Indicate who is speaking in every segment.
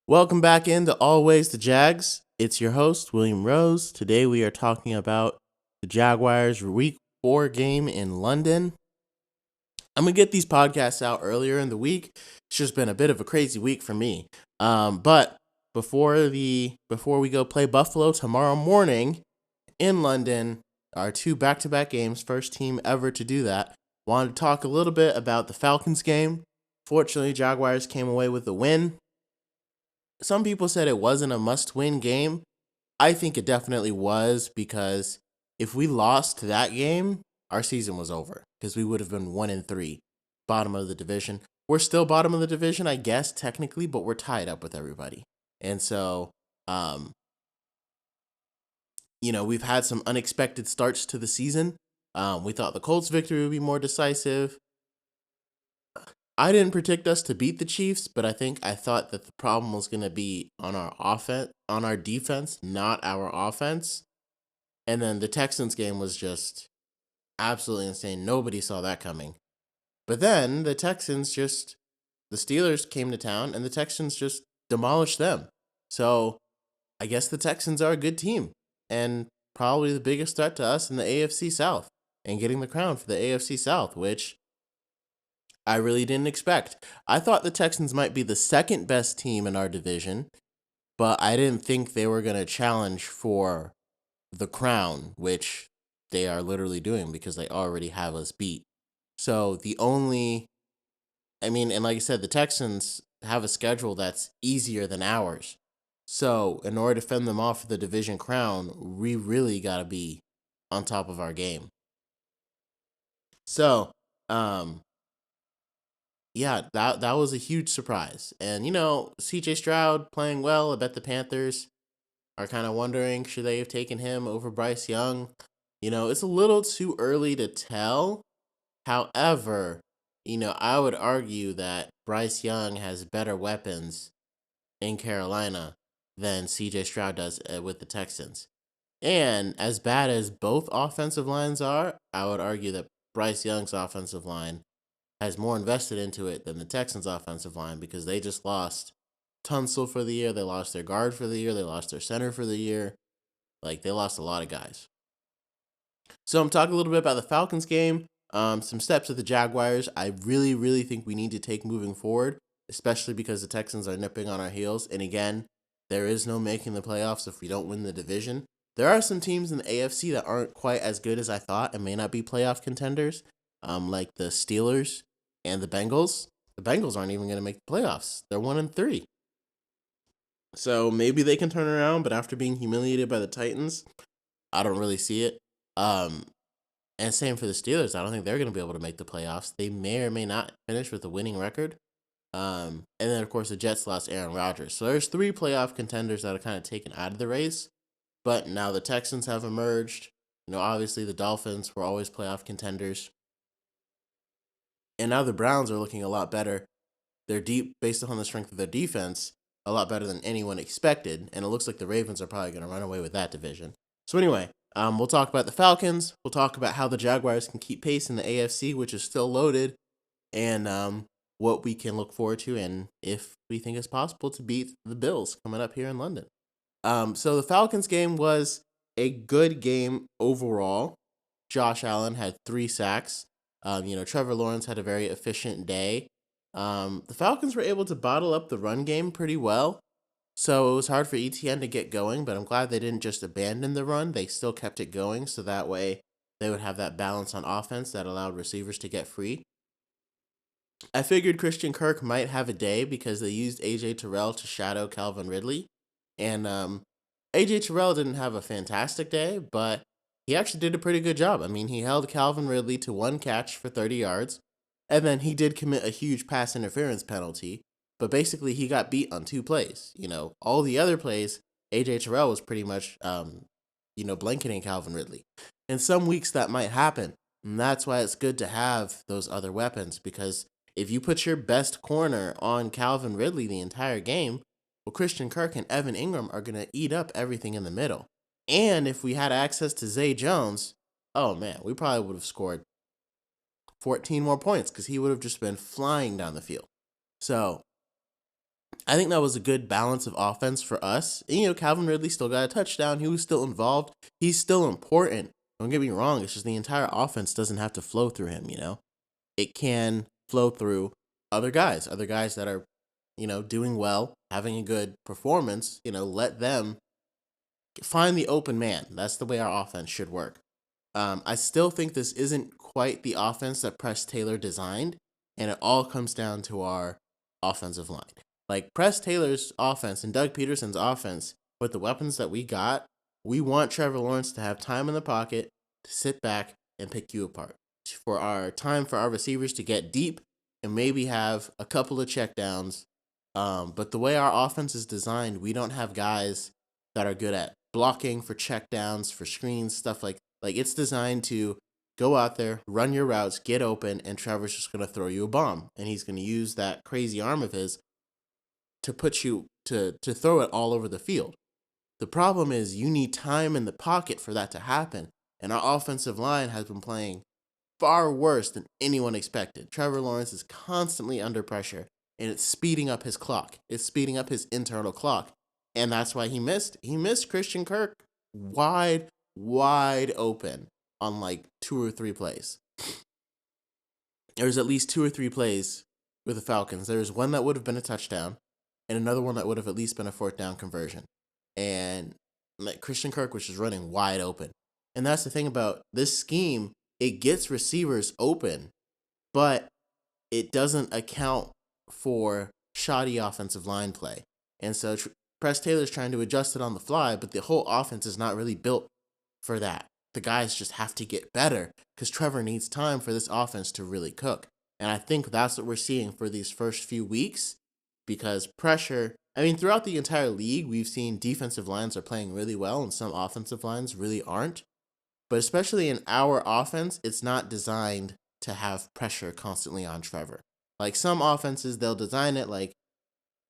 Speaker 1: Welcome back into Always the Jags. It's your host, William Rose. Today we are talking about the Jaguars Week 4 game in London. I'm going to get these podcasts out earlier in the week. It's just been a bit of a crazy week for me. But before we go play Buffalo tomorrow morning in London, our two back-to-back games, first team ever to do that, wanted to talk a little bit about the Falcons game. Fortunately, Jaguars came away with the win. Some people said it wasn't a must-win game. I think it definitely was, because if we lost that game, our season was over, because we would have been 1-3, bottom of the division. We're still bottom of the division, I guess, technically, but we're tied up with everybody. And so, we've had some unexpected starts to the season. We thought the Colts victory would be more decisive. I didn't predict us to beat the Chiefs, but I thought that the problem was going to be on our defense, not our offense. And then the Texans game was just absolutely insane. Nobody saw that coming. But then the Steelers came to town and the Texans just demolished them. So I guess the Texans are a good team and probably the biggest threat to us in the AFC South and getting the crown for the AFC South, which I really didn't expect. I thought the Texans might be the second best team in our division, but I didn't think they were going to challenge for the crown, which they are literally doing because they already have us beat. So and like I said, the Texans have a schedule that's easier than ours. So in order to fend them off for the division crown, we really got to be on top of our game. So, yeah, that was a huge surprise. And, CJ Stroud playing well. I bet the Panthers are kind of wondering, should they have taken him over Bryce Young? It's a little too early to tell. However, I would argue that Bryce Young has better weapons in Carolina than CJ Stroud does with the Texans. And as bad as both offensive lines are, I would argue that Bryce Young's offensive line has more invested into it than the Texans' offensive line, because they just lost Tunsil for the year. They lost their guard for the year. They lost their center for the year. They lost a lot of guys. So I'm talking a little bit about the Falcons game. Some steps of the Jaguars I really, really think we need to take moving forward, especially because the Texans are nipping on our heels. And again, there is no making the playoffs if we don't win the division. There are some teams in the AFC that aren't quite as good as I thought and may not be playoff contenders, like the Steelers and the Bengals. The Bengals aren't even going to make the playoffs. They're 1-3. So maybe they can turn around, but after being humiliated by the Titans, I don't really see it. And same for the Steelers. I don't think they're going to be able to make the playoffs. They may or may not finish with a winning record. And then, of course, the Jets lost Aaron Rodgers. So there's 3 playoff contenders that are kind of taken out of the race. But now the Texans have emerged. Obviously the Dolphins were always playoff contenders. And now the Browns are looking a lot better. They're deep, based upon the strength of their defense, a lot better than anyone expected. And it looks like the Ravens are probably going to run away with that division. So anyway, we'll talk about the Falcons. We'll talk about how the Jaguars can keep pace in the AFC, which is still loaded, and what we can look forward to, and if we think it's possible to beat the Bills coming up here in London. So the Falcons game was a good game overall. Josh Allen had 3 sacks. Trevor Lawrence had a very efficient day. The Falcons were able to bottle up the run game pretty well. So it was hard for ETN to get going, but I'm glad they didn't just abandon the run. They still kept it going, so that way they would have that balance on offense that allowed receivers to get free. I figured Christian Kirk might have a day because they used AJ Terrell to shadow Calvin Ridley. And AJ Terrell didn't have a fantastic day, but he actually did a pretty good job. I mean, he held Calvin Ridley to 1 catch for 30 yards, and then he did commit a huge pass interference penalty. But basically, he got beat on 2 plays. All the other plays, AJ Terrell was pretty much, blanketing Calvin Ridley. In some weeks, that might happen. And that's why it's good to have those other weapons. Because if you put your best corner on Calvin Ridley the entire game, well, Christian Kirk and Evan Ingram are going to eat up everything in the middle. And if we had access to Zay Jones, oh man, we probably would have scored 14 more points because he would have just been flying down the field. So I think that was a good balance of offense for us. And, Calvin Ridley still got a touchdown. He was still involved. He's still important. Don't get me wrong. It's just the entire offense doesn't have to flow through him. It can flow through other guys that are, doing well, having a good performance. Let them find the open man. That's the way our offense should work. I still think this isn't quite the offense that Press Taylor designed, and it all comes down to our offensive line. Like Press Taylor's offense and Doug Peterson's offense, with the weapons that we got, we want Trevor Lawrence to have time in the pocket to sit back and pick you apart. For our receivers to get deep and maybe have a couple of checkdowns. But the way our offense is designed, we don't have guys that are good at blocking for checkdowns, for screens, stuff like it's designed to go out there, run your routes, get open, and Trevor's just gonna throw you a bomb. And he's gonna use that crazy arm of his to put you to throw it all over the field. The problem is you need time in the pocket for that to happen. And our offensive line has been playing far worse than anyone expected. Trevor Lawrence is constantly under pressure, and it's speeding up his clock. It's speeding up his internal clock. And that's why he missed. He missed Christian Kirk wide, wide open on like 2 or 3 plays. There's at least 2 or 3 plays with the Falcons. There's one that would have been a touchdown, and another one that would have at least been a fourth down conversion. And like Christian Kirk was just running wide open. And that's the thing about this scheme. It gets receivers open, but it doesn't account for shoddy offensive line play. And so Press Taylor's trying to adjust it on the fly, but the whole offense is not really built for that. The guys just have to get better because Trevor needs time for this offense to really cook. And I think that's what we're seeing for these first few weeks because throughout the entire league, we've seen defensive lines are playing really well and some offensive lines really aren't. But especially in our offense, it's not designed to have pressure constantly on Trevor. Like some offenses, they'll design it like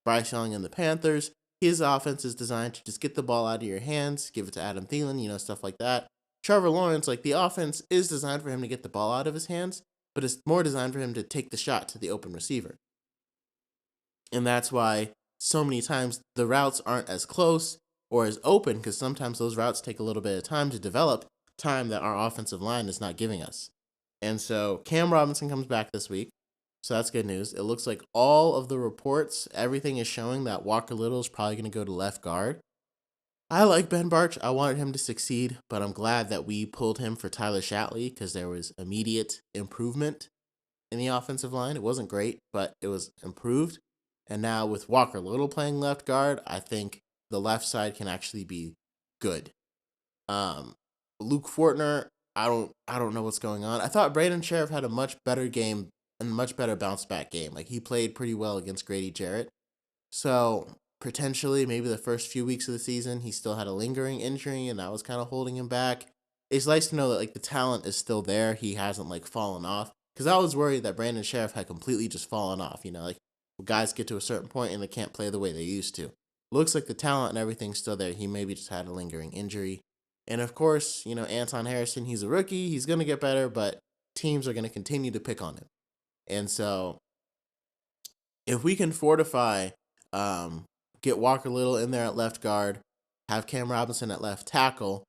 Speaker 1: Bryce Young and the Panthers. His offense is designed to just get the ball out of your hands, give it to Adam Thielen, stuff like that. Trevor Lawrence, like the offense is designed for him to get the ball out of his hands, but it's more designed for him to take the shot to the open receiver. And that's why so many times the routes aren't as close or as open because sometimes those routes take a little bit of time to develop, time that our offensive line is not giving us. And so Cam Robinson comes back this week. So that's good news. It looks like all of the reports, everything is showing that Walker Little is probably going to go to left guard. I like Ben Bartch. I wanted him to succeed, but I'm glad that we pulled him for Tyler Shatley because there was immediate improvement in the offensive line. It wasn't great, but it was improved. And now with Walker Little playing left guard, I think the left side can actually be good. Luke Fortner, I don't know what's going on. I thought Braden Sheriff had a much better game and much better bounce back game. Like he played pretty well against Grady Jarrett. So potentially maybe the first few weeks of the season he still had a lingering injury and that was kind of holding him back. It's nice to know that like the talent is still there. He hasn't like fallen off. Because I was worried that Brandon Sheriff had completely just fallen off. Like guys get to a certain point and they can't play the way they used to. Looks like the talent and everything's still there. He maybe just had a lingering injury. And of course, Anton Harrison, he's a rookie. He's going to get better, but teams are going to continue to pick on him. And so if we can fortify, get Walker Little in there at left guard, have Cam Robinson at left tackle,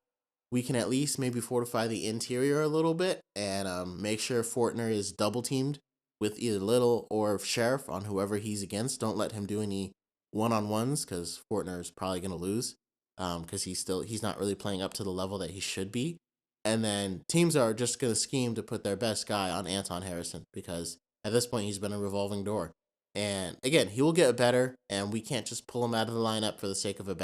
Speaker 1: we can at least maybe fortify the interior a little bit and make sure Fortner is double teamed with either Little or Sheriff on whoever he's against. Don't let him do any one-on-ones because Fortner is probably going to lose because he's not really playing up to the level that he should be. And then teams are just going to scheme to put their best guy on Anton Harrison because at this point he's been a revolving door. And again, he will get better, and we can't just pull him out of the lineup for the sake of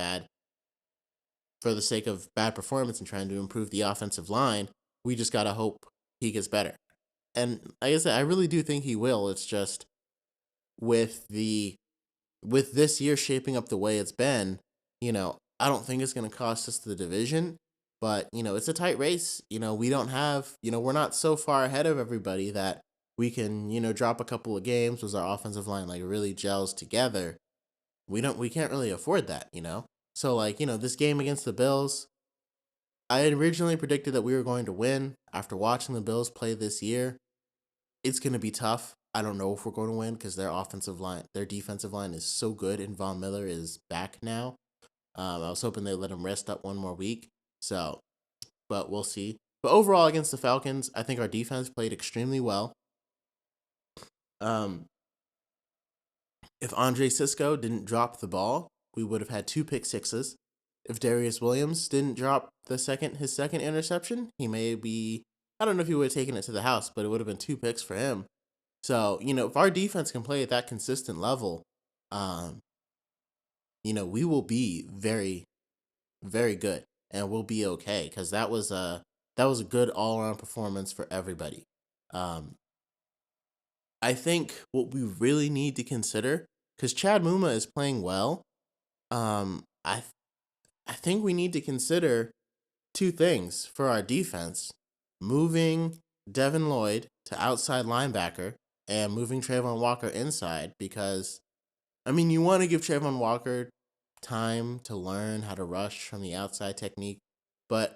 Speaker 1: bad performance and trying to improve the offensive line. We just got to hope he gets better. And like I said, I really do think he will. It's just with this year shaping up the way it's been, I don't think it's going to cost us the division, but it's a tight race. We don't have, we're not so far ahead of everybody that we can, drop a couple of games as our offensive line like really gels together. We can't really afford that, So this game against the Bills, I had originally predicted that we were going to win after watching the Bills play this year. It's going to be tough. I don't know if we're going to win because their defensive line is so good, and Von Miller is back now. I was hoping they let him rest up one more week. So, but we'll see. But overall, against the Falcons, I think our defense played extremely well. Um, if Andre Cisco didn't drop the ball, we would have had 2 pick sixes. If Darius Williams didn't drop his second interception, he may be, I don't know if he would have taken it to the house, but it would have been 2 picks for him. So, if our defense can play at that consistent level, um, we will be very, very good, and we'll be okay, because that was a good all around performance for everybody. Um, I think what we really need to consider, because Chad Muma is playing well, um, I th- I think we need to consider 2 things for our defense: moving Devin Lloyd to outside linebacker and moving Trayvon Walker inside, because you want to give Trayvon Walker time to learn how to rush from the outside technique, but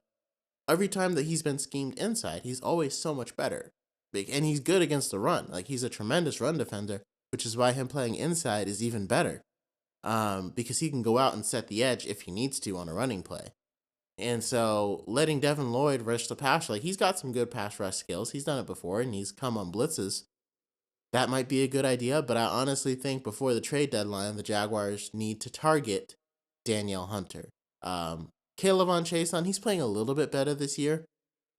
Speaker 1: every time that he's been schemed inside, he's always so much better. And he's good against the run. Like, he's a tremendous run defender, which is why him playing inside is even better. Because he can go out and set the edge if he needs to on a running play. And so letting Devin Lloyd rush the pass, like, he's got some good pass rush skills. He's done it before, and he's come on blitzes. That might be a good idea, but I honestly think before the trade deadline, the Jaguars need to target Danielle Hunter. Caleb on Chason, he's playing a little bit better this year,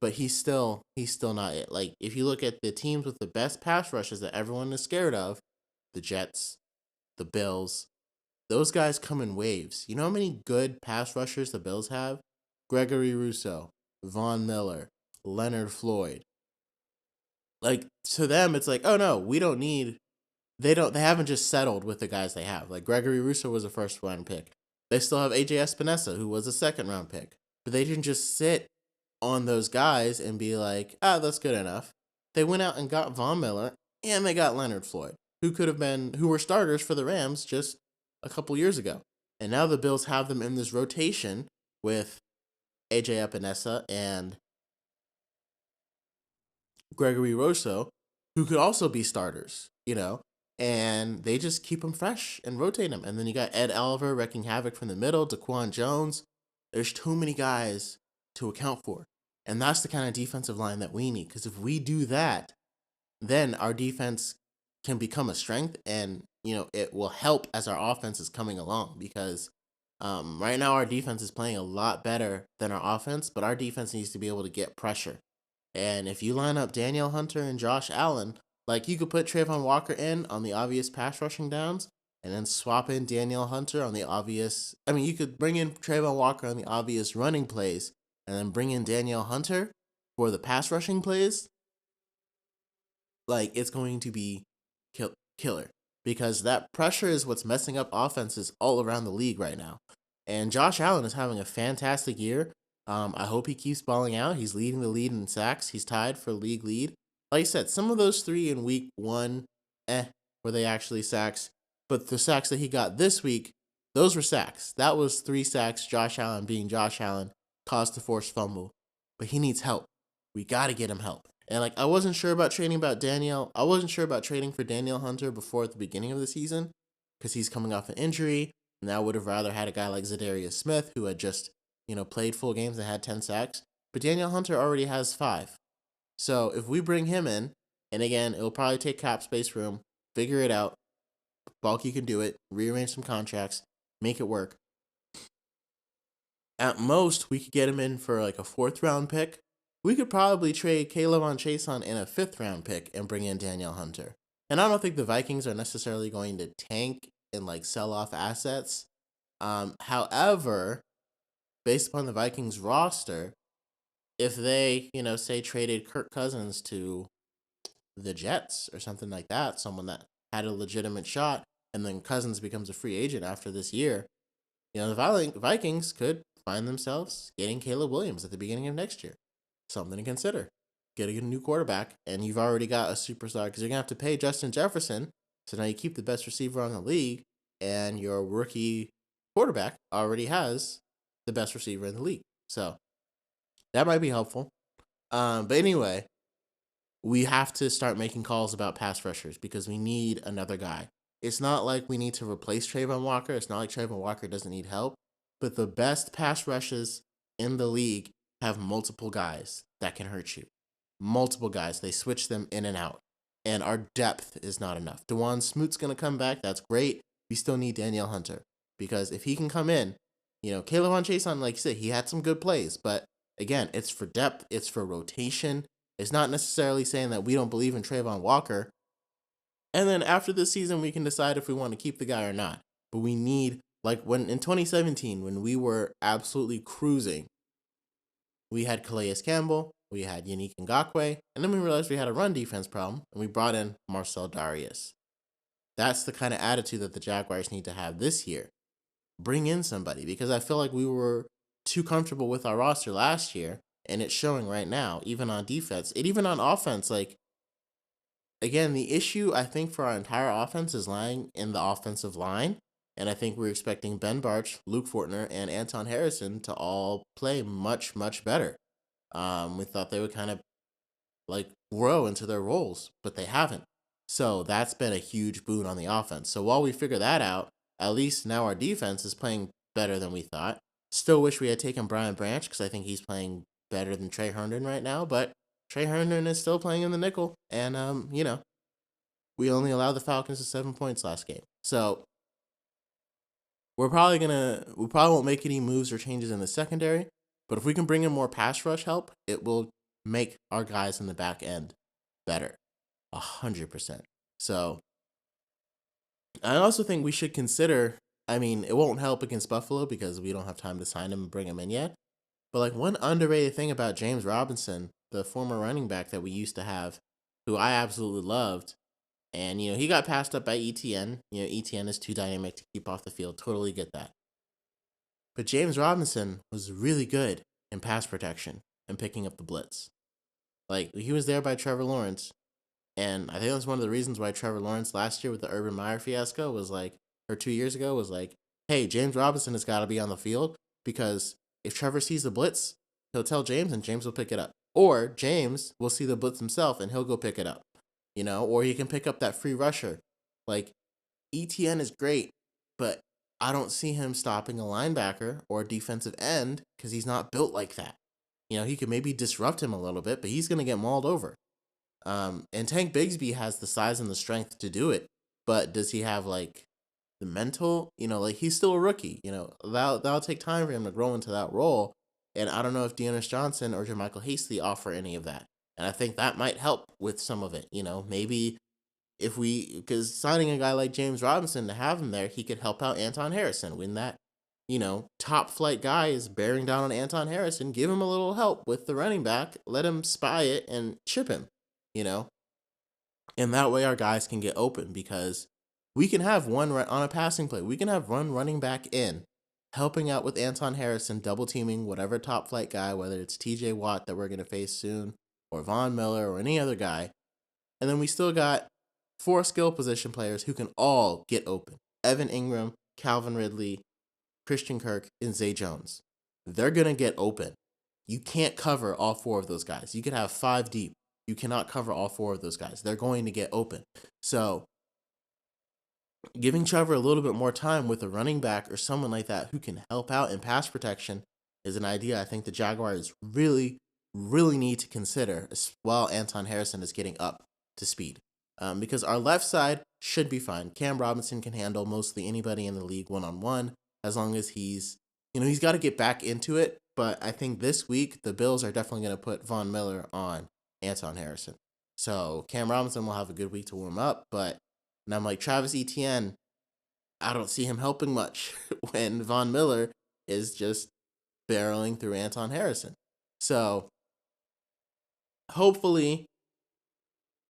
Speaker 1: but he's still not it. Like, if you look at the teams with the best pass rushes that everyone is scared of, the Jets, the Bills, those guys come in waves. You know how many good pass rushers the Bills have? Gregory Rousseau, Von Miller, Leonard Floyd. Like, to them, it's like, oh no, we don't need. They haven't just settled with the guys they have. Like, Gregory Rousseau was a first round pick. They still have AJ Espinosa, who was a second round pick. But they didn't just sit on those guys and be like, that's good enough. They went out and got Von Miller, and they got Leonard Floyd, who were starters for the Rams just a couple years ago. And now the Bills have them in this rotation with AJ Epinesa and Gregory Rousseau, who could also be starters, and they just keep them fresh and rotate them. And then you got Ed Oliver wrecking havoc from the middle, Daquan Jones. There's too many guys to account for. And that's the kind of defensive line that we need. Because if we do that, then our defense can become a strength, and it will help as our offense is coming along. Because right now our defense is playing a lot better than our offense, but our defense needs to be able to get pressure. And if you line up Danielle Hunter and Josh Allen, like, you could put Trayvon Walker in on the obvious pass rushing downs, and then swap in Danielle Hunter on the obvious. You could bring in Trayvon Walker on the obvious running plays, and then bring in Danielle Hunter for the pass rushing plays. Like, it's going to be killer, because that pressure is what's messing up offenses all around the league right now. And Josh Allen is having a fantastic year. I hope he keeps balling out. He's leading the lead in sacks. He's tied for league lead. Like I said, some of those 3 in week 1, were they actually sacks? But the sacks that he got this week, those were sacks. That was 3 sacks. Josh Allen, being Josh Allen, caused the forced fumble. But he needs help. We got to get him help. And, like, I wasn't sure about trading for Danielle Hunter before at the beginning of the season, because he's coming off an injury. And I would have rather had a guy like Zadarius Smith, who had just played full games and had 10 sacks. But Danielle Hunter already has 5. So if we bring him in, and again, it'll probably take cap space room, figure it out. Balky can do it, rearrange some contracts, make it work. At most, we could get him in for like a 4th round pick. We could probably trade Caleb on Chason in a 5th round pick and bring in Danielle Hunter. And I don't think the Vikings are necessarily going to tank and like sell off assets. However, based upon the Vikings roster, if they, say traded Kirk Cousins to the Jets or something like that, someone that had a legitimate shot, and then Cousins becomes a free agent after this year, the Vikings could find themselves getting Caleb Williams at the beginning of next year. Something to consider. Getting a new quarterback, and you've already got a superstar, because you're going to have to pay Justin Jefferson, so now you keep the best receiver on the league, and your rookie quarterback already has the best receiver in the league. So that might be helpful. But anyway, we have to start making calls about pass rushers because we need another guy. It's not like we need to replace Trayvon Walker. It's not like Trayvon Walker doesn't need help, but the best pass rushes in the league have multiple guys that can hurt you. Multiple guys. They switch them in and out. And our depth is not enough. DeJuan Smoot's going to come back. That's great. We still need Danielle Hunter because if he can come in, Caleb on Chason, like you said, he had some good plays, but again, it's for depth, it's for rotation. It's not necessarily saying that we don't believe in Trayvon Walker. And then after this season, we can decide if we want to keep the guy or not. But we need, like when in 2017, when we were absolutely cruising, we had Calais Campbell, we had Yannick Ngakoue, and then we realized we had a run defense problem, and we brought in Marcel Darius. That's the kind of attitude that the Jaguars need to have this year. Bring in somebody, because I feel like we were too comfortable with our roster last year, and it's showing right now, even on defense, and even on offense. Like, again, the issue I think for our entire offense is lying in the offensive line. And I think we're expecting Ben Barch, Luke Fortner, and Anton Harrison to all play much, much better. We thought they would kind of like grow into their roles, but they haven't. So that's been a huge boon on the offense. So while we figure that out, at least now our defense is playing better than we thought. Still wish we had taken Brian Branch because I think he's playing better than Trey Herndon right now, but Trey Herndon is still playing in the nickel. And, we only allowed the Falcons to 7 points last game. So we probably won't make any moves or changes in the secondary, but if we can bring in more pass rush help, it will make our guys in the back end better. 100%. So I also think we should consider, it won't help against Buffalo because we don't have time to sign him and bring him in yet. But like one underrated thing about James Robinson, the former running back that we used to have, who I absolutely loved, and he got passed up by ETN. ETN is too dynamic to keep off the field. Totally get that. But James Robinson was really good in pass protection and picking up the blitz. Like, he was there by Trevor Lawrence. And I think that's one of the reasons why Trevor Lawrence last year with the Urban Meyer fiasco was like, or 2 years ago was like, hey, James Robinson has got to be on the field because if Trevor sees the blitz, he'll tell James and James will pick it up. Or James will see the blitz himself and he'll go pick it up, or he can pick up that free rusher. Like, ETN is great, but I don't see him stopping a linebacker or a defensive end because he's not built like that. He could maybe disrupt him a little bit, but he's going to get mauled over. And Tank Bigsby has the size and the strength to do it, but does he have like the mental? He's still a rookie. That'll take time for him to grow into that role. And I don't know if Dearness Johnson or Jermichael Hasty offer any of that. And I think that might help with some of it. Maybe because signing a guy like James Robinson to have him there, he could help out Anton Harrison when that, top flight guy is bearing down on Anton Harrison. Give him a little help with the running back. Let him spy it and chip him. And that way our guys can get open because we can have one on a passing play. We can have one running back in, helping out with Anton Harrison, double teaming whatever top flight guy, whether it's TJ Watt that we're going to face soon, or Von Miller, or any other guy. And then we still got 4 skill position players who can all get open. Evan Ingram, Calvin Ridley, Christian Kirk, and Zay Jones. They're going to get open. You can't cover all 4 of those guys. You could have 5 deep. You cannot cover all 4 of those guys. They're going to get open. So giving Trevor a little bit more time with a running back or someone like that who can help out in pass protection is an idea I think the Jaguars really, really need to consider while Anton Harrison is getting up to speed. Because our left side should be fine. Cam Robinson can handle mostly anybody in the league one-on-one as long as he's got to get back into it. But I think this week the Bills are definitely going to put Von Miller on Anton Harrison. So Cam Robinson will have a good week to warm up, and I'm like, Travis Etienne, I don't see him helping much when Von Miller is just barreling through Anton Harrison. So hopefully,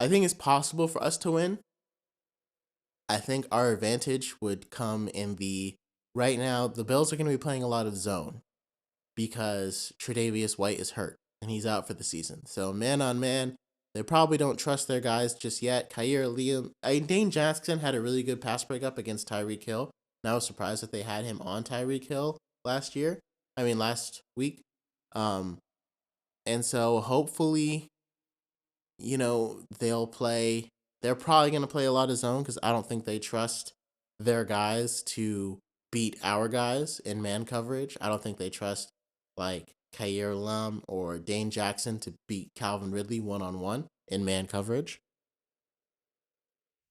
Speaker 1: I think it's possible for us to win. I think our advantage would come in right now, the Bills are going to be playing a lot of zone because Tre'Davious White is hurt and he's out for the season. So man on man, they probably don't trust their guys just yet. Dane Jackson had a really good pass breakup against Tyreek Hill. And I was surprised that they had him on Tyreek Hill last week. And so hopefully they're probably going to play a lot of zone because I don't think they trust their guys to beat our guys in man coverage. I don't think they trust like Kyer Lam or Dane Jackson to beat Calvin Ridley one on one in man coverage.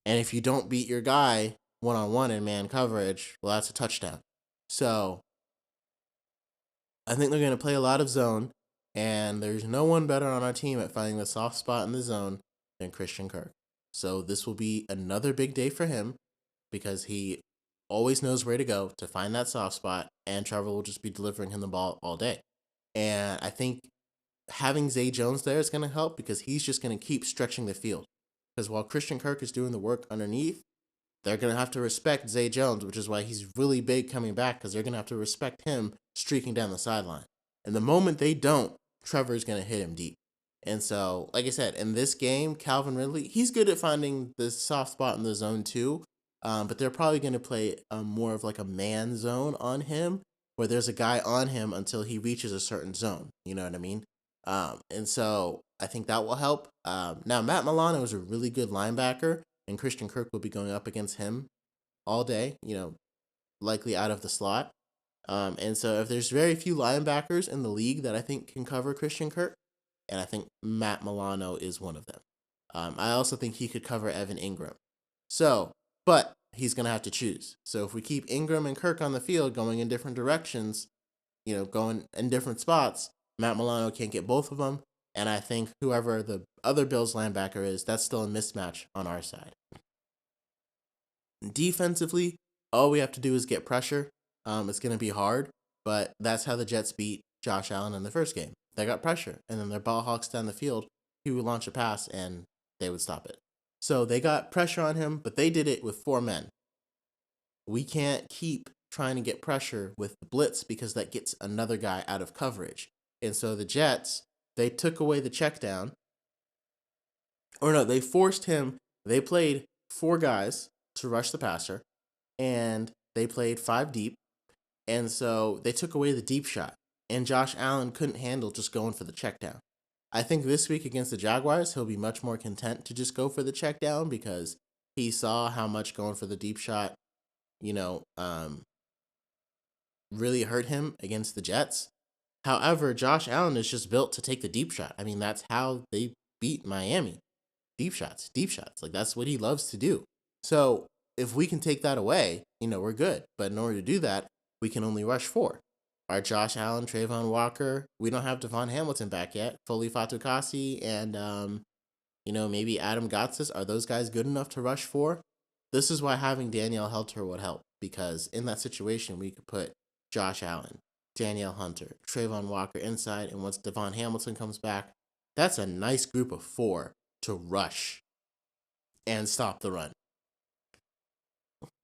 Speaker 1: And if you don't beat your guy one on one in man coverage, well, that's a touchdown. So I think they're going to play a lot of zone, and there's no one better on our team at finding the soft spot in the zone than Christian Kirk. So this will be another big day for him because he always knows where to go to find that soft spot, and Trevor will just be delivering him the ball all day. And I think having Zay Jones there is going to help because he's just going to keep stretching the field. Because while Christian Kirk is doing the work underneath, they're going to have to respect Zay Jones, which is why he's really big coming back because they're going to have to respect him streaking down the sideline. And the moment they don't, Trevor's going to hit him deep. And so, like I said, in this game, Calvin Ridley, he's good at finding the soft spot in the zone too. But they're probably going to play more of like a man zone on him where there's a guy on him until he reaches a certain zone. You know what I mean? And so I think that will help. Now, Matt Milano is a really good linebacker, and Christian Kirk will be going up against him all day, likely out of the slot. And so if there's very few linebackers in the league that I think can cover Christian Kirk, and I think Matt Milano is one of them. I also think he could cover Evan Ingram. So, but he's going to have to choose. So if we keep Ingram and Kirk on the field going in different directions, going in different spots, Matt Milano can't get both of them. And I think whoever the other Bills linebacker is, that's still a mismatch on our side. Defensively, all we have to do is get pressure. It's going to be hard, but that's how the Jets beat Josh Allen in the first game. They got pressure, and then their ball hawks down the field. He would launch a pass, and they would stop it. So they got pressure on him, but they did it with 4 men. We can't keep trying to get pressure with the blitz because that gets another guy out of coverage. And so the Jets, they took away the check down. Or no, they forced him. They played 4 guys to rush the passer, and they played 5 deep. And so they took away the deep shot. And Josh Allen couldn't handle just going for the check down. I think this week against the Jaguars, he'll be much more content to just go for the check down because he saw how much going for the deep shot, really hurt him against the Jets. However, Josh Allen is just built to take the deep shot. I mean, that's how they beat Miami. Deep shots. Like, that's what he loves to do. So if we can take that away, we're good. But in order to do that, we can only rush 4. Our Josh Allen, Trayvon Walker, we don't have Devon Hamilton back yet. Foley Fatukasi and, maybe Adam Gotsis. Are those guys good enough to rush 4? This is why having Danielle Hunter would help. Because in that situation, we could put Josh Allen, Danielle Hunter, Trayvon Walker inside. And once Devon Hamilton comes back, that's a nice group of 4 to rush and stop the run.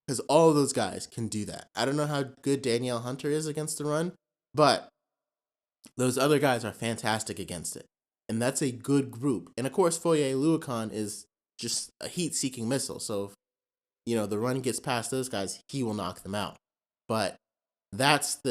Speaker 1: Because all of those guys can do that. I don't know how good Danielle Hunter is against the run, but those other guys are fantastic against it. And that's a good group. And of course, Foye Oluokun is just a heat-seeking missile. So if, the run gets past those guys, he will knock them out. But that's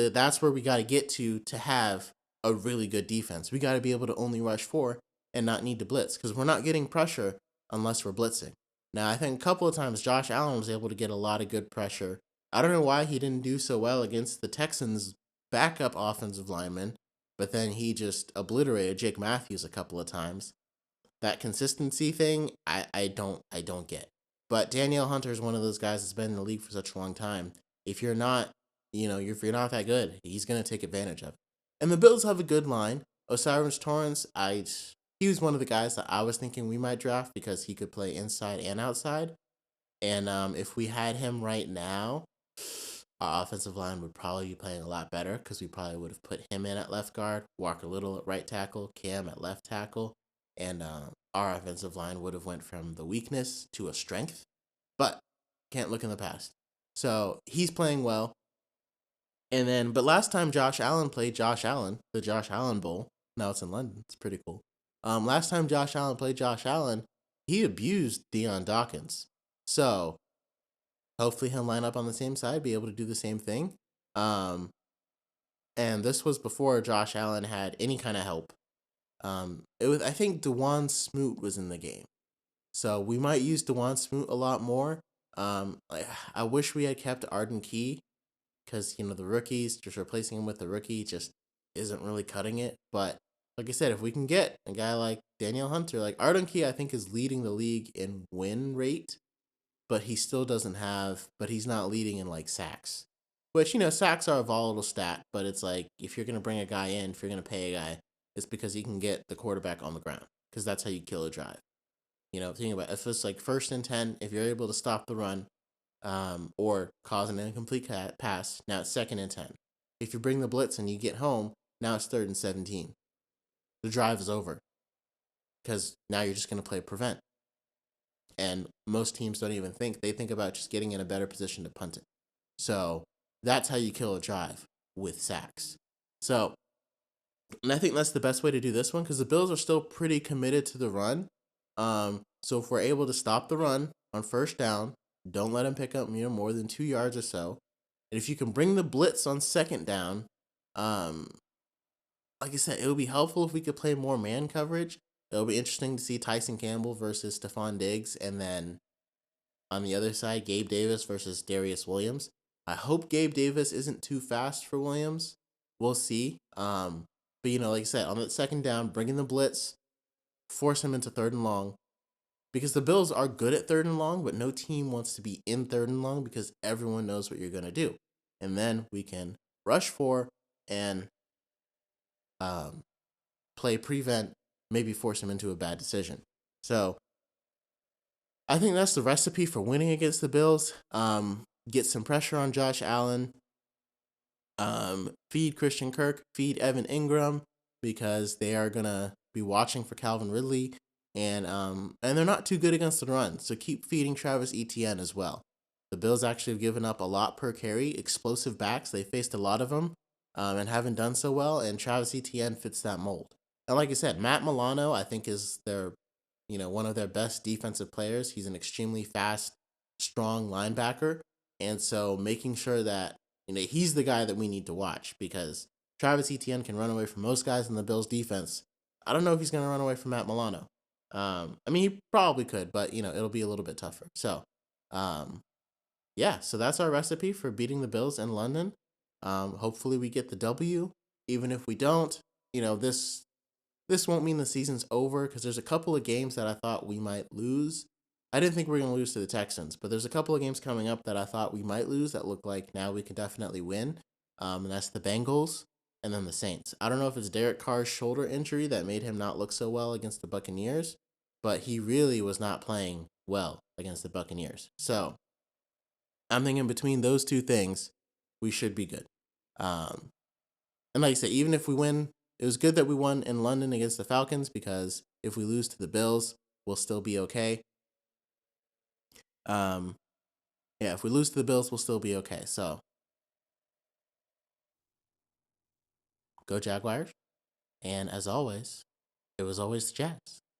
Speaker 1: where we got to get to have a really good defense. We got to be able to only rush 4 and not need to blitz because we're not getting pressure unless we're blitzing. Now, I think a couple of times Josh Allen was able to get a lot of good pressure. I don't know why he didn't do so well against the Texans' backup offensive lineman, but then he just obliterated Jake Matthews a couple of times. That consistency thing, I don't get. But Danielle Hunter is one of those guys that's been in the league for such a long time. If you're not, if you're not that good, he's gonna take advantage of it. And the Bills have a good line. Osiris Torrance, he was one of the guys that I was thinking we might draft because he could play inside and outside. And if we had him right now, our offensive line would probably be playing a lot better because we probably would have put him in at left guard, Walker Little at right tackle, Cam at left tackle, and our offensive line would have went from the weakness to a strength. But can't look in the past. So he's playing well. And then, but last time Josh Allen played Josh Allen, the Josh Allen Bowl. Now it's in London. It's pretty cool. Last time Josh Allen played Josh Allen, he abused Deion Dawkins. So hopefully he'll line up on the same side, be able to do the same thing. And this was before Josh Allen had any kind of help. I think Dewan Smoot was in the game, so we might use Dewan Smoot a lot more. Like I wish we had kept Arden Key because the rookies just replacing him with the rookie just isn't really cutting it. But like I said, if we can get a guy like Daniel Hunter, like Arden Key, I think is leading the league in win rate, but he still doesn't have, but he's not leading in like sacks. Which sacks are a volatile stat, but it's like if you're gonna bring a guy in, if you're gonna pay a guy, it's because he can get the quarterback on the ground because that's how you kill a drive. Think about it. If it's like 1st and 10, if you're able to stop the run, or cause an incomplete pass, now it's 2nd and 10. If you bring the blitz and you get home, now it's 3rd and 17. The drive is over because now you're just going to play prevent. And most teams don't even think. They think about just getting in a better position to punt it. So that's how you kill a drive with sacks. So, and I think that's the best way to do this one because the Bills are still pretty committed to the run. So if we're able to stop the run on 1st down, don't let him pick up more than 2 yards or so. And if you can bring the blitz on 2nd down, um, like I said, it would be helpful if we could play more man coverage. It'll be interesting to see Tyson Campbell versus Stephon Diggs, and then on the other side, Gabe Davis versus Darius Williams. I hope Gabe Davis isn't too fast for Williams. We'll see. But like I said, on that 2nd down, bringing the blitz, force him into 3rd and long. Because the Bills are good at 3rd and long, but no team wants to be in 3rd and long because everyone knows what you're going to do. And then we can rush for and um, play prevent, maybe force him into a bad decision. So I think that's the recipe for winning against the Bills. Get some pressure on Josh Allen. Feed Christian Kirk. Feed Evan Ingram because they are going to be watching for Calvin Ridley. And they're not too good against the run, so keep feeding Travis Etienne as well. The Bills actually have given up a lot per carry. Explosive backs, they faced a lot of them, and haven't done so well. And Travis Etienne fits that mold. And like I said, Matt Milano, I think is one of their best defensive players. He's an extremely fast, strong linebacker, and so making sure that he's the guy that we need to watch because Travis Etienne can run away from most guys in the Bills defense. I don't know if he's going to run away from Matt Milano. I mean, he probably could, but it'll be a little bit tougher. So, yeah, so that's our recipe for beating the Bills in London. Hopefully, we get the W. Even if we don't, this won't mean the season's over because there's a couple of games that I thought we might lose. I didn't think we were going to lose to the Texans, but there's a couple of games coming up that I thought we might lose that look like now we can definitely win. And that's the Bengals and then the Saints. I don't know if it's Derek Carr's shoulder injury that made him not look so well against the Buccaneers, but he really was not playing well against the Buccaneers. So I'm thinking between those two things, we should be good. And like I said, even if we win, it was good that we won in London against the Falcons because if we lose to the Bills, we'll still be okay. Yeah, if we lose to the Bills, we'll still be okay. So go Jaguars. And as always, it was always the Jags.